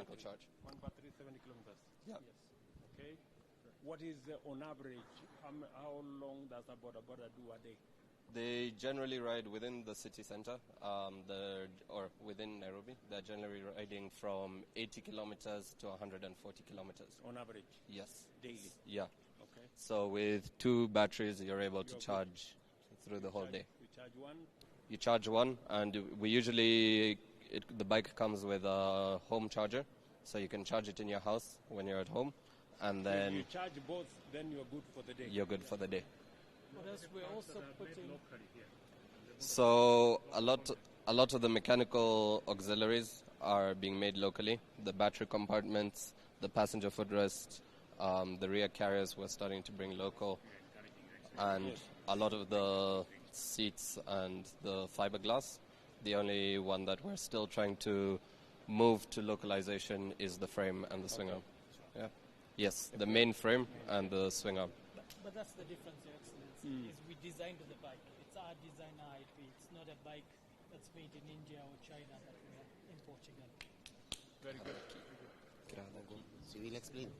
mechanical charge. One battery, 70 kilometers. Yeah. Yes. Okay. What is on average? How long does a border do a day? They generally ride within the city center, or within Nairobi. They're generally riding from 80 kilometers to 140 kilometers. On average? Yes. Daily? Yeah. Okay. So with 2 batteries, you're able to charge through the whole day. You charge one? You charge one, and we usually, the bike comes with a home charger, so you can charge it in your house when you're at home, and then... If you charge both, then you're good for the day? You're good for the day. What else we're also putting... So a lot of the mechanical auxiliaries are being made locally. The battery compartments, the passenger footrest, the rear carriers we're starting to bring local, and a lot of the seats and the fiberglass. The only one that we're still trying to move to localization is the frame and the swing arm. Yeah. Yes, the main frame and the swing arm. But that's the difference, Your Excellency, is we designed the bike. It's our design, our IP. It's not a bike that's made in India or China that we have in Portugal. Very good. So we'll explain.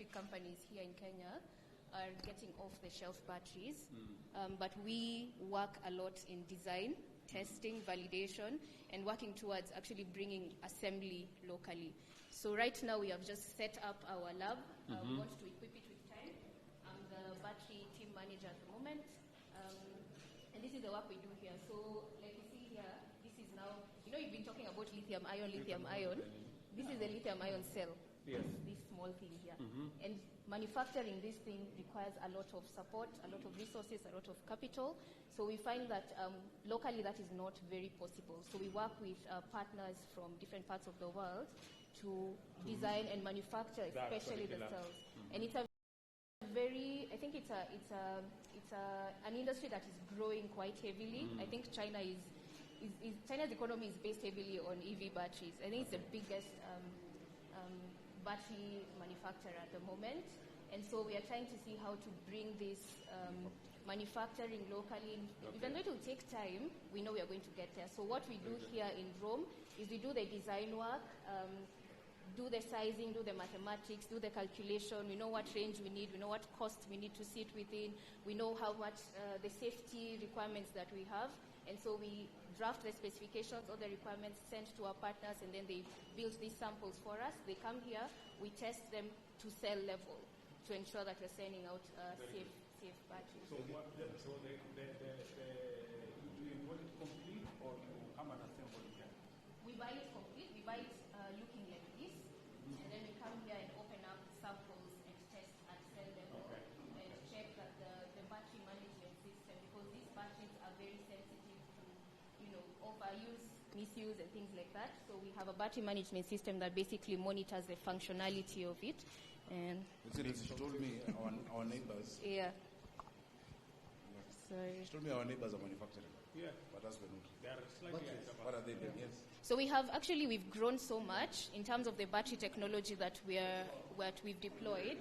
Companies here in Kenya are getting off-the-shelf batteries, but we work a lot in design, testing, validation, and working towards actually bringing assembly locally. So right now we have just set up our lab. We want to equip it with time. I'm the battery team manager at the moment, and this is the work we do here. So like you see here, this is now, you've been talking about lithium ion. This is a lithium ion cell. Yes. This small thing here. And manufacturing this thing requires a lot of support, a lot of resources, a lot of capital. So we find that locally that is not very possible. So we work with partners from different parts of the world to design and manufacture, especially the cells. And it's a very, I think it's an industry that is growing quite heavily. I think China's economy is based heavily on EV batteries. I think it's the biggest battery manufacturer at the moment, and so we are trying to see how to bring this manufacturing locally. Even though it will take time, we know we are going to get there. So what we do here in Rome is we do the design work, do the sizing, do the mathematics, do the calculation. We know what range we need, we know what cost we need to sit within, we know how much the safety requirements that we have, and so we draft the specifications or the requirements, sent to our partners, and then they build these samples for us. They come here, we test them to cell level to ensure that we're sending out safe batteries. So, do you want it complete, or you come and assemble it here? We buy it complete. We buy it looking like this, and then we come here and open up samples and test at cell level and check that the battery management system, because these batteries are very sensitive to overuse, misuse, and things like that. So we have a battery management system that basically monitors the functionality of it. And she told me our neighbors. Yeah. Sorry. She told me our neighbors are manufacturing. Yeah. But us we're not. They are slightly What are they doing? Yes. So we've grown so much in terms of the battery technology that we've deployed.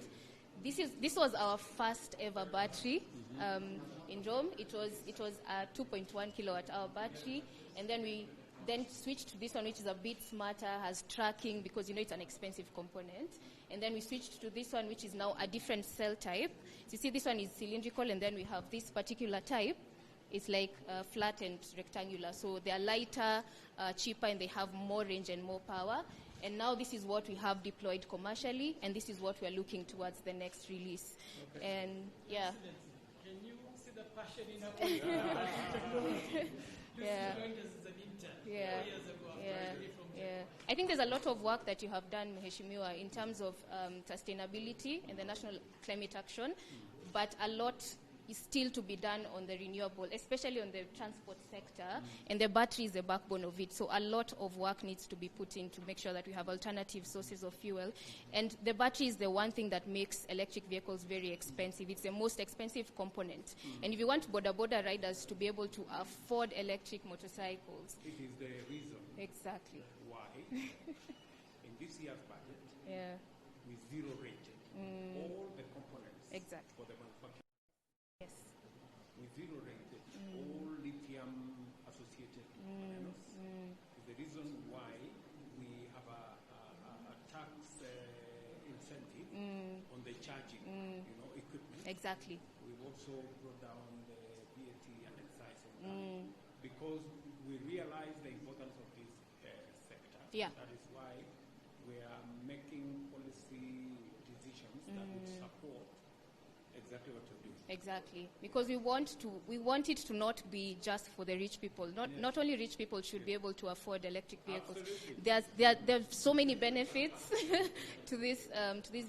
This was our first ever battery in Rome. It was a 2.1 kilowatt hour battery, and then we switched to this one, which is a bit smarter, has tracking, because it's an expensive component. And then we switched to this one, which is now a different cell type. So you see, this one is cylindrical, and then we have this particular type, It's like flat and rectangular. So they are lighter, cheaper, and they have more range and more power. And now this is what we have deployed commercially, and this is what we are looking towards the next release. Okay. And yeah. Can you see the passion in our technology? Yeah. Yeah. Yeah. I think there's a lot of work that you have done, Mheshimiwa, in terms of sustainability and the National Climate Action, but a lot is still to be done on the renewable, especially on the transport sector, and the battery is the backbone of it. So a lot of work needs to be put in to make sure that we have alternative sources of fuel. And the battery is the one thing that makes electric vehicles very expensive. It's the most expensive component. And if you want border riders to be able to afford electric motorcycles. It is the reason. Exactly. Why in this year's budget, we zero rated all the components for the manufacturing. Yes. We zero rated all lithium associated minerals. Is the reason why we have a tax incentive on the charging, equipment. Exactly. We've also brought down the VAT and excise on that because we realize the importance of this sector. Yeah. That is why we are making policy decisions that would support exactly what you're doing. Exactly, because we want it to not be just for the rich people. Not only rich people should be able to afford electric vehicles. There are so many benefits to these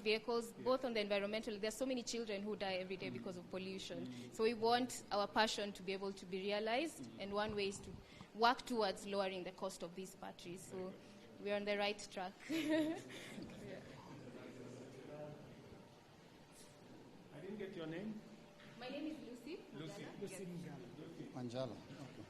vehicles, both on the environmental. There are so many children who die every day because of pollution. So we want our passion to be able to be realized, and one way is to work towards lowering the cost of these batteries. So we're on the right track. I didn't get your name. My name is Lucy. Lucy. Manjala. Okay.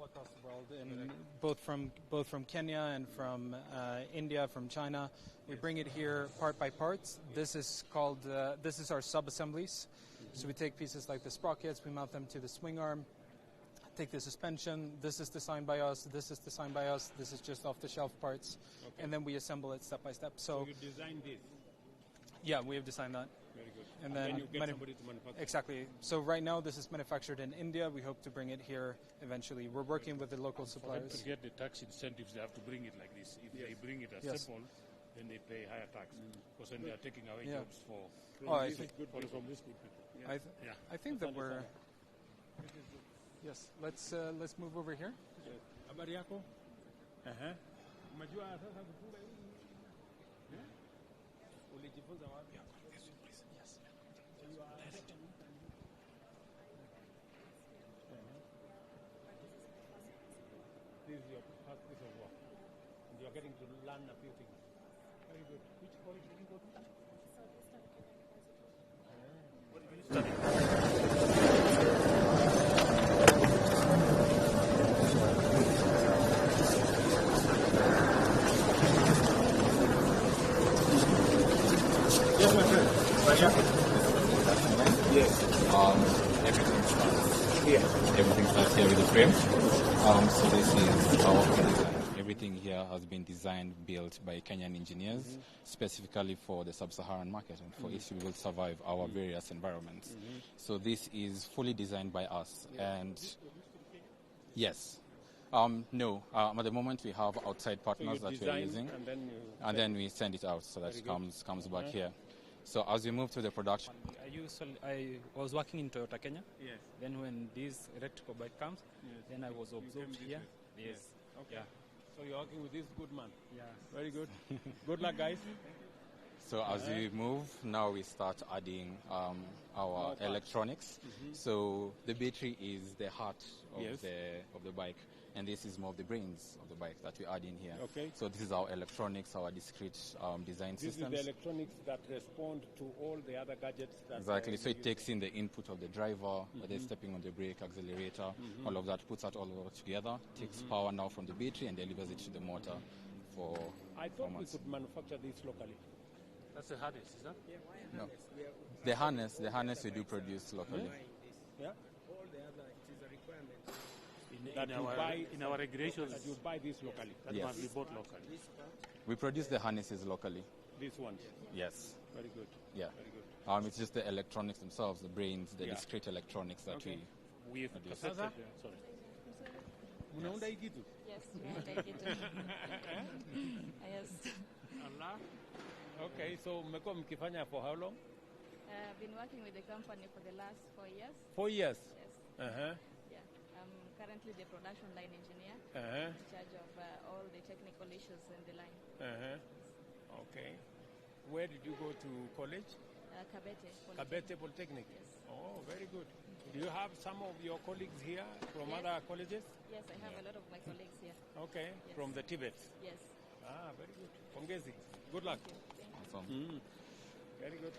Across the world, and both from Kenya and from India, from China. We bring it here part by parts. This is called this is our sub-assemblies. So we take pieces like the sprockets, we mount them to the swing arm. Take the suspension. This is designed by us. This is designed by us. This is just off-the-shelf parts, and then we assemble it step by step. So you designed this. Yeah, we have designed that. Very good. And then you get somebody to manufacture. Exactly. So right now this is manufactured in India. We hope to bring it here eventually. We're working with the local suppliers. To get the tax incentives, they have to bring it like this. If they bring it as simple, then they pay higher tax. Because then they are taking away jobs from these people. I think that we're... Yes, let's move over here. Habari yako? Umejua sasa kufunga hii? Ulijifunza wapi? Yes. This is your first piece of work. And you are getting to learn a few things. Very good. Which college did you go to? What did you study? Yes, my friend. Yes. Everything starts here. Everything starts here with the frame. So this is our design. Everything here has been designed, built by Kenyan engineers, specifically for the sub-Saharan market and for it to be able to survive our various environments. So this is fully designed by us. And yes. No. At the moment, we have outside partners that we are using, and then we send it out so that it comes back here. So as we move to the production, I was working in Toyota Kenya. Yes. Then when this electrical bike comes, then I was absorbed here. Yes. Okay. Yeah. So you're working with this good man. Yeah. Very good. Good luck, guys. So as we move, now we start adding our electronics. So the battery is the heart of the bike, and this is more of the brains of the bike that we add in here. Okay. So this is our electronics, our discrete design systems. This is the electronics that respond to all the other gadgets. That exactly. So it takes in the input of the driver, whether stepping on the brake, accelerator, all of that, puts that all over together, takes power now from the battery and delivers it to the motor for I thought we could manufacture this locally. That's the hardest, is that? No. The harness we do produce locally. Yeah. All the other, it is a requirement. In our regulations, that you buy this locally. That must be bought locally. We produce the harnesses locally. These ones? Yes. Very good. Yeah. Very good. It's just the electronics themselves, the brains, the discrete electronics that we produce. Sorry. Unaunda hii kitu? Yes, unaunda hii kitu. Yes. Allah. Okay, so mmekuwa mkifanya for how long? I've been working with the company for the last 4 years. 4 years? Yes. Yeah. I'm currently the production line engineer in charge of all the technical issues in the line. Okay. Where did you go to college? Kabete Polytechnic. Kabete Polytechnic? Yes. Oh, very good. Do you have some of your colleagues here from other colleges? Yes, I have a lot of my colleagues here. Okay, from the Tibet? Yes. Very good. Pongezi. Good luck. Awesome. Very good.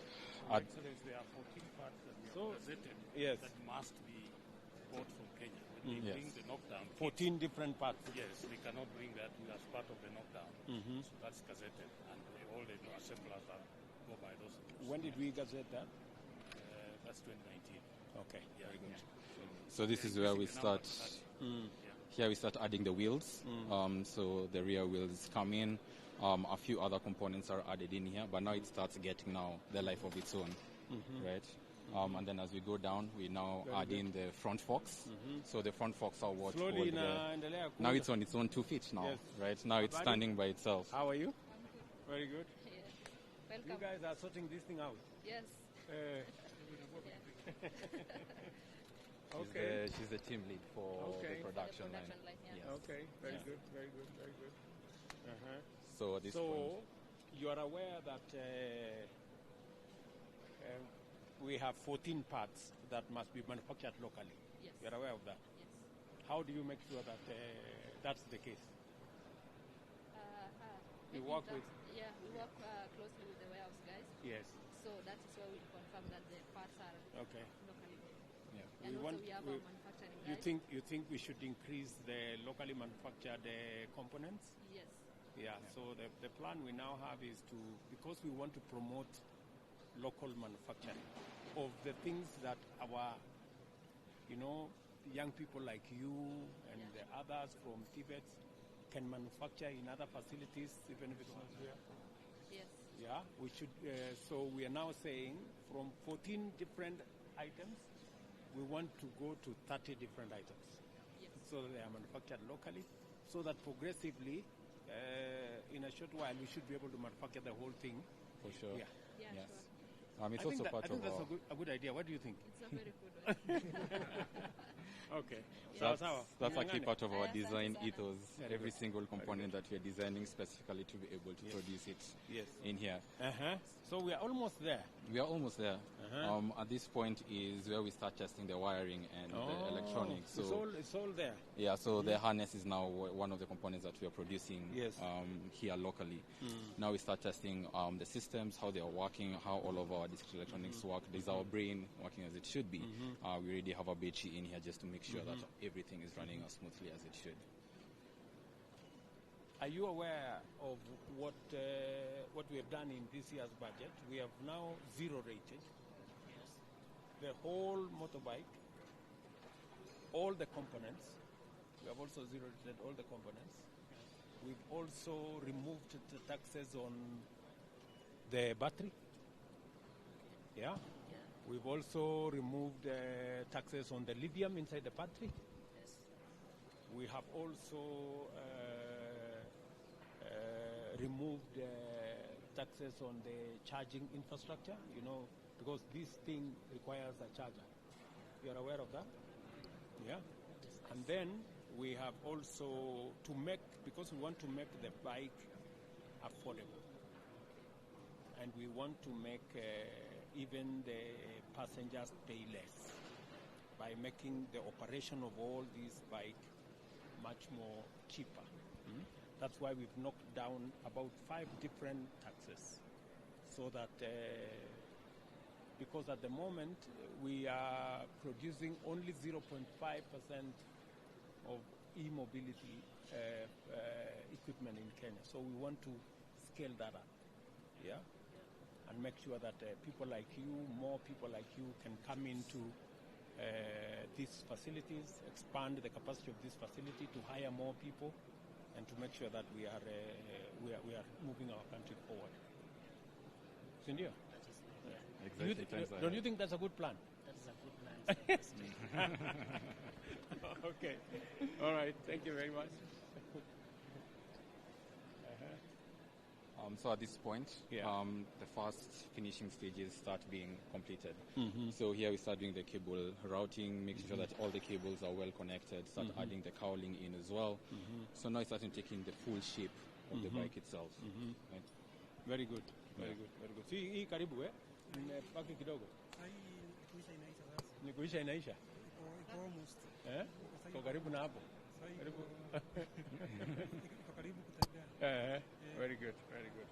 Excellence, there are 14 parts that we have presented that must be bought from Kenya. When we bring the knockdown. 14 different parts. Yes, we cannot bring that as part of the knockdown. So that's gazetted, and all the assemblers that go by those. When did we gazette that? That's 2019. Okay, very good. So this is where we start. Here we start adding the wheels. So the rear wheels come in. A few other components are added in here, but now it starts getting the life of its own, right? And then as we go down, we now add in the front forks. So the front forks are what Slowly now it's on its own 2 feet now, right? Now it's standing by itself. How are you? Very good. Welcome. You guys are sorting this thing out. Yes. Okay. She's the team lead for the production line. Yes. Okay, very good, very good, very good. So at this point, you are aware that we have 14 parts that must be manufactured locally. Yes. You are aware of that? Yes. How do you make sure that that's the case? We work with... Yeah, we work closely with the warehouse guys. Yes. So that is where we confirm that the parts are locally made. Yeah. And also we have our manufacturing guys. You think we should increase the locally manufactured components? Yes. Yeah, so the plan we now have is to, because we want to promote local manufacturing of the things that our, young people like you and the others from Tibet can manufacture in other facilities, even if it's not here. Yes. Yeah, we should, so we are now saying from 14 different items, we want to go to 30 different items. Yes. So they are manufactured locally, so that progressively, in a short while, we should be able to manufacture the whole thing. For sure. Yeah. Yeah, Yes. sure. It's also part I think of that's a good idea. What do you think? It's a very good one. Okay. That's a key part of our Yes, design Sana. ethos. Every single component that we are designing specifically to be able to produce it in here. So we are almost there. We are almost there. At this point is where we start testing the wiring and the electronics. So it's all there. yeah, so the harness is now one of the components that we are producing here locally. Now we start testing the systems, how they are working, how all of our discrete electronics work. There's our brain working as it should be. We already have a battery in here just to make sure that everything is running as smoothly as it should. Are you aware of what we have done in this year's budget? We have now zero rated. The whole motorbike, all the components. We have also zero rated all the components. We've also removed the taxes on the battery. Yeah. We've also removed taxes on the lithium inside the battery. Yes. We have also removed taxes on the charging infrastructure, because this thing requires a charger. You are aware of that? Yeah. And then we have also because we want to make the bike affordable. and we want to make even the passengers pay less by making the operation of all these bikes much more cheaper. That's why we've knocked down about 5 different taxes, so that because at the moment we are producing only 0.5% of e-mobility equipment in Kenya. So we want to scale that up, yeah, and make sure that people like you, more people like you, can come into these facilities, expand the capacity of this facility to hire more people, and to make sure that we are moving our country forward. Cindy? Exactly. Don't you think that's a good plan? That is a good plan. Okay. All right. Thank you very much. So at this point, the first finishing stages start being completed. So here we start doing the cable routing, making sure that all the cables are well connected, start adding the cowling in as well. So now it's starting taking the full shape of the bike itself. Right? Very good. Very good. Very good. See, hii karibu nimepaki kidogo. Ni kuisha inaisha. Almost. Kwa karibu na hapo. Karibu. Karibu kutembea. Very good. Very good.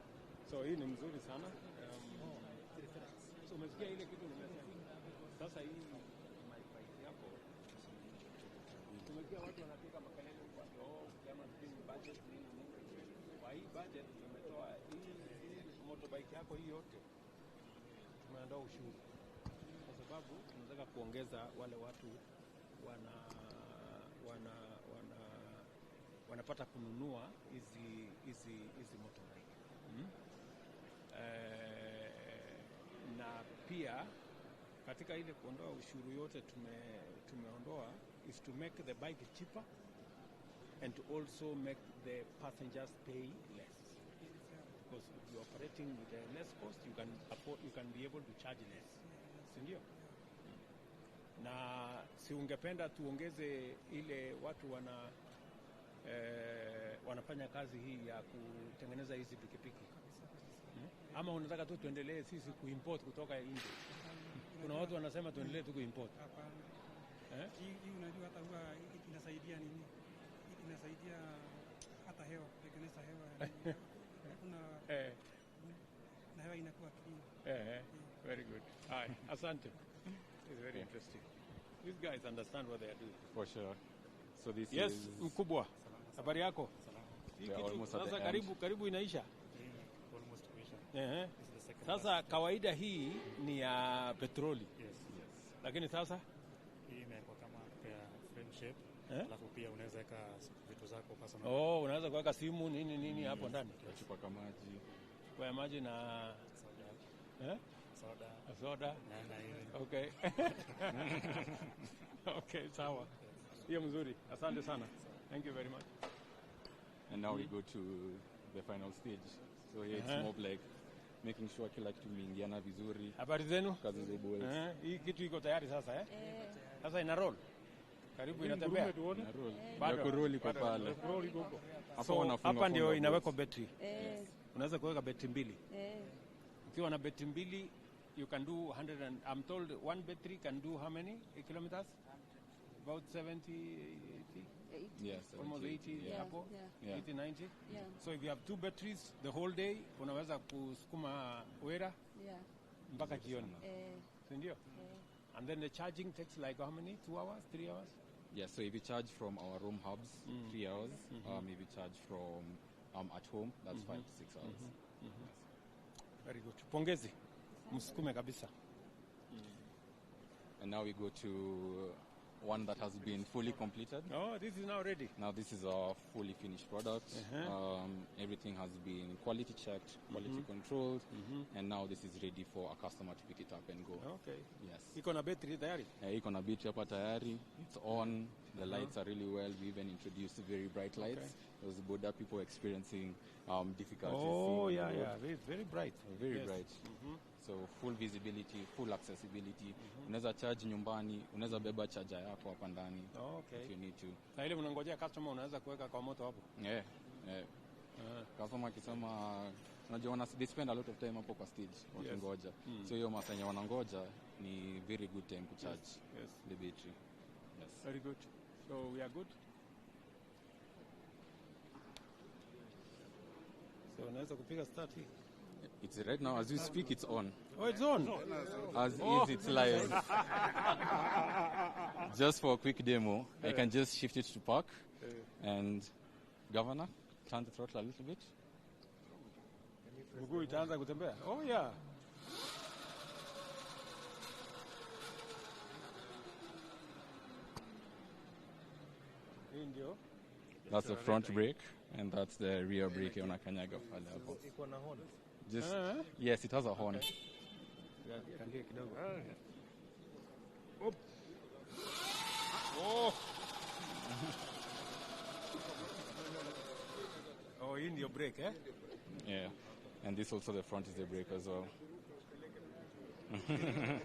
So hii ni mzuri sana. So umesikia ile kitu nimesema. Sasa hii bike yako. Tumesikia watu wanapiga makelele kwa kama sisi budget nini. Kwa hii budget tumetoa hii motorbike yako hii yote. Tumeandaa ushuru. Kwa sababu tunataka kuongeza wale watu wanapata kununua hizi motorbike. Na pia katika ile kuondoa ushuru yote tumeondoa is to make the bike cheaper and to also make the passengers pay less. Because if you're operating with a less cost, you can be able to charge less. Sindio? Na si ungependa tuongeze ile watu wanafanya kazi hii ya kutengeneza hizi pikipiki? Ama unataka tu tuendelee sisi kuimport kutoka nje? Kuna watu wanasema tuendelee tu kuimport. Hii unajua hata huwa inasaidia nini? Inasaidia hata hewa, kutengeneza hewa. Kuna na hewa inakuwa clean. Very good. Hi, asante. It's very interesting. These guys understand what they are doing. For sure. So this yes, is mkubwa. Habari yako? Sasa karibu inaisha. Almost kuisha. Sasa kawaida hii ni ya petroli. Yes. Lakini sasa hii imekuwa kama frame shape. Alafu pia unaweza weka vitu zako personal. Unaweza kuweka simu nini hapo ndani. Chupa kama maji. Kwa maji na soda. Okay. Okay, sawa. Hiyo mzuri. Asante sana. Thank you very much. And now we go to the final stage. So here it's more like making sure kila kitu imeingiana vizuri. Habari zenu? Kazi za bolts. Hii kitu iko tayari sasa Sasa ina roll. Karibu inatembea. Ina roll. Bado roll iko pale. Roll iko huko. Hapa ndio inawekwa battery. Unaweza kuweka betri mbili. Ukiwa na betri mbili, you can do 100 and I'm told one battery can do how many kilometers? About 70, 80? Yes, almost 80 hapo. 80, 90. Yeah. So if you have 2 batteries the whole day, unaweza kusukuma wera mpaka jioni. Ndio? And then the charging takes like how many? 2 hours, 3 hours? Yeah, so if you charge from our room hubs, 3 hours. If you charge from at home, that's 5 to 6 hours. Yes. Very good. Pongezi. Msukume kabisa. And now we go to one that has been fully completed. Oh, this is now ready. Now this is our fully finished product. Everything has been quality checked, quality controlled, and now this is ready for a customer to pick it up and go. Okay. Yes. Iko na battery tayari? Iko na battery hapa tayari. It's on. The lights are really well. We even introduced very bright lights. Those border people experiencing difficulties. Oh, yeah. Very bright. Very bright. So full visibility, full accessibility. Unaweza charge nyumbani, unaweza beba charger yako hapa ndani. If you need to. Na ile mnangojea customer unaweza kuweka kwa moto hapo? Yeah. Customer akisema unajua they spend a lot of time hapo kwa stage wakingoja. So hiyo masaa yenye wanangoja ni very good time to charge the battery. Yes. Very good. So we are good. So unaweza kupiga start hii. It's right now as we speak. It's on. Oh, it's on. As is, it's live. Just for a quick demo, I can just shift it to park, and Governor, turn the throttle a little bit. Mguu itaanza kutembea. Oh yeah. Ndio. That's the front brake, and that's the rear brake on a kanyaga pale hapo. Iko na horn. Just yes, it has a horn. Kandia kidogo. Oh. Oh, hii ndio brake, eh? Yeah, and this also the front is the brake as well.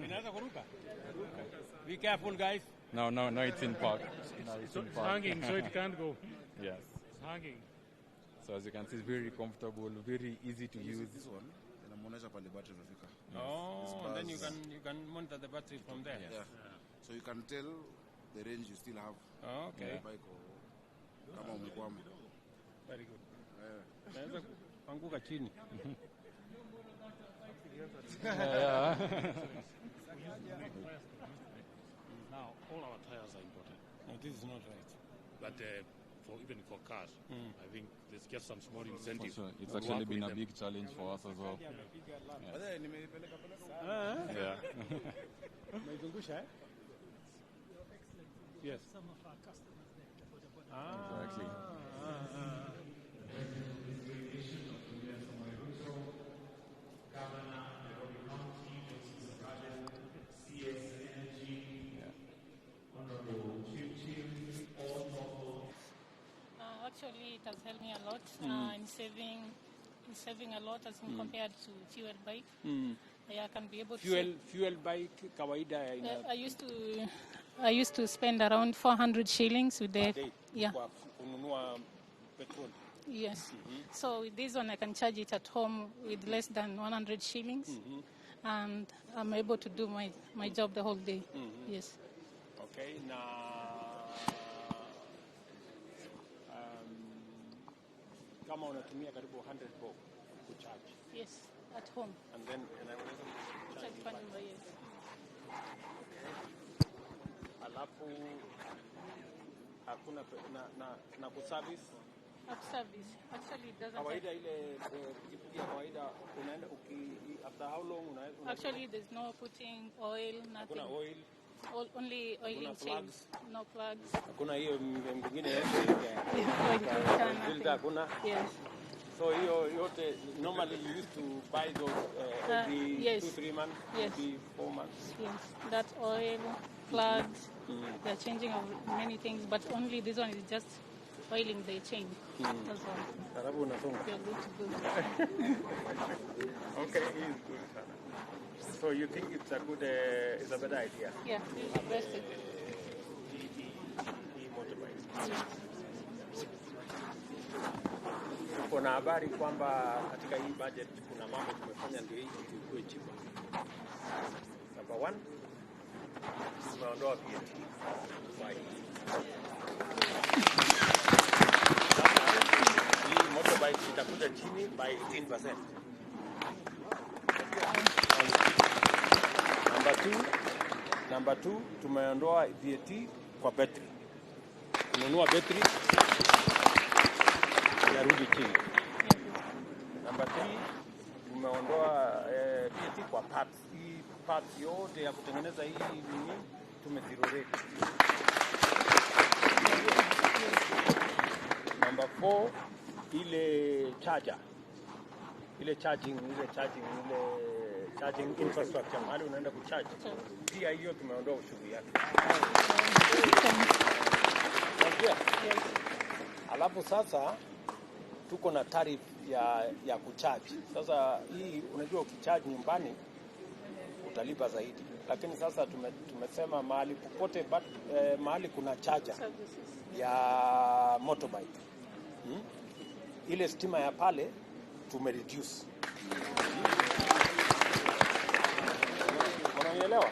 Inaanza kuruka. Be careful, guys. No, it's in park. It's hanging, so it can't go. Yes. It's hanging. So as you can see, it's very comfortable, very easy to use. This one, inamuonesha pale battery imefika. Oh, and then you can monitor the battery from there. Yeah. So you can tell the range you still have. Oh, okay. Bike kama umekwama. Very good. Naweza kuanguka chini. Now, all our tires are important. No, this is not right. But even for cars, I think let's get some small incentive. Sure. It's actually been a big challenge for us as well. Yeah. Yes. Some of our customers there. Exactly. Actually, it has helped me a lot in saving a lot as compared to fuel bike. I can be able to fuel bike kawaida I used to spend around 400 shillings with the kununua petrol. Yes. So with this one I can charge it at home with less than 100 shillings. And I'm able to do my job the whole day. Yes. Okay. Kama unatumia karibu 100 bob kucharge. Yes, at home. And then unaweza charge kwa nyumba, yes. Alafu hakuna na kuservice. Service. Actually, it doesn't. Kawaida ile ya kawaida unaenda after how long Actually, there's no putting oil, nothing. Hakuna oil. Only oiling chains, no plugs. Hakuna hiyo mwingine Hakuna. Yes. So hiyo yote normally you used to buy those every 2-3 months, every 4 months. Yes, that oil, plugs, they're changing of many things, but only this one is just oiling the chain. That's all. Karibu unasonga. You're good to go. Okay, it's good. So you think it's a better idea? Yeah, it's the best. Tuko na habari kwamba katika hii budget kuna mambo tumefanya ndio hii ikuwe cheaper. Number 1, tumeondoa VAT. Hii motorbike itakuja chini by 18%. Number 2, tumeondoa VAT kwa battery. Kununua battery yarudi chini. Number 3, tumeondoa VAT kwa parts. Hii parts yote ya kutengeneza hii nini tumezero rate. Number 4, ile charging infrastructure mahali unaenda kucharge. Pia hiyo tumeondoa ushuru yake. Alafu sasa tuko na tariff ya kucharge. Sasa hii unajua ukicharge nyumbani utalipa zaidi. Lakini sasa tumesema mahali popote mahali kuna charger ya motorbike. Ile stima ya pale tumereduce. Unanielewa?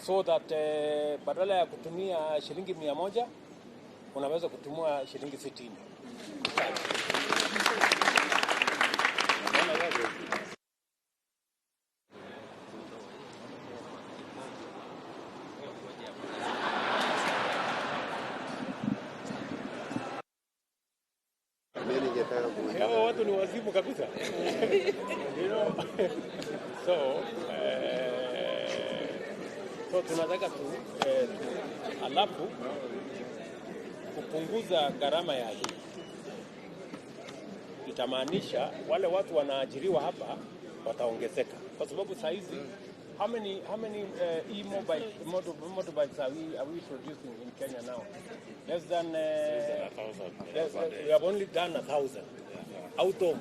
So that badala ya kutumia shilingi 100 unaweza kutumia shilingi 60. Hawa watu ni wazimu kabisa. You know? So tunataka alafu kupunguza gharama yake itamaanisha wale watu wanaajiriwa hapa wataongezeka, kwa sababu saa hizi how many motorbikes are we producing in Kenya now? Less than 1,000. We have only done 1,000 out of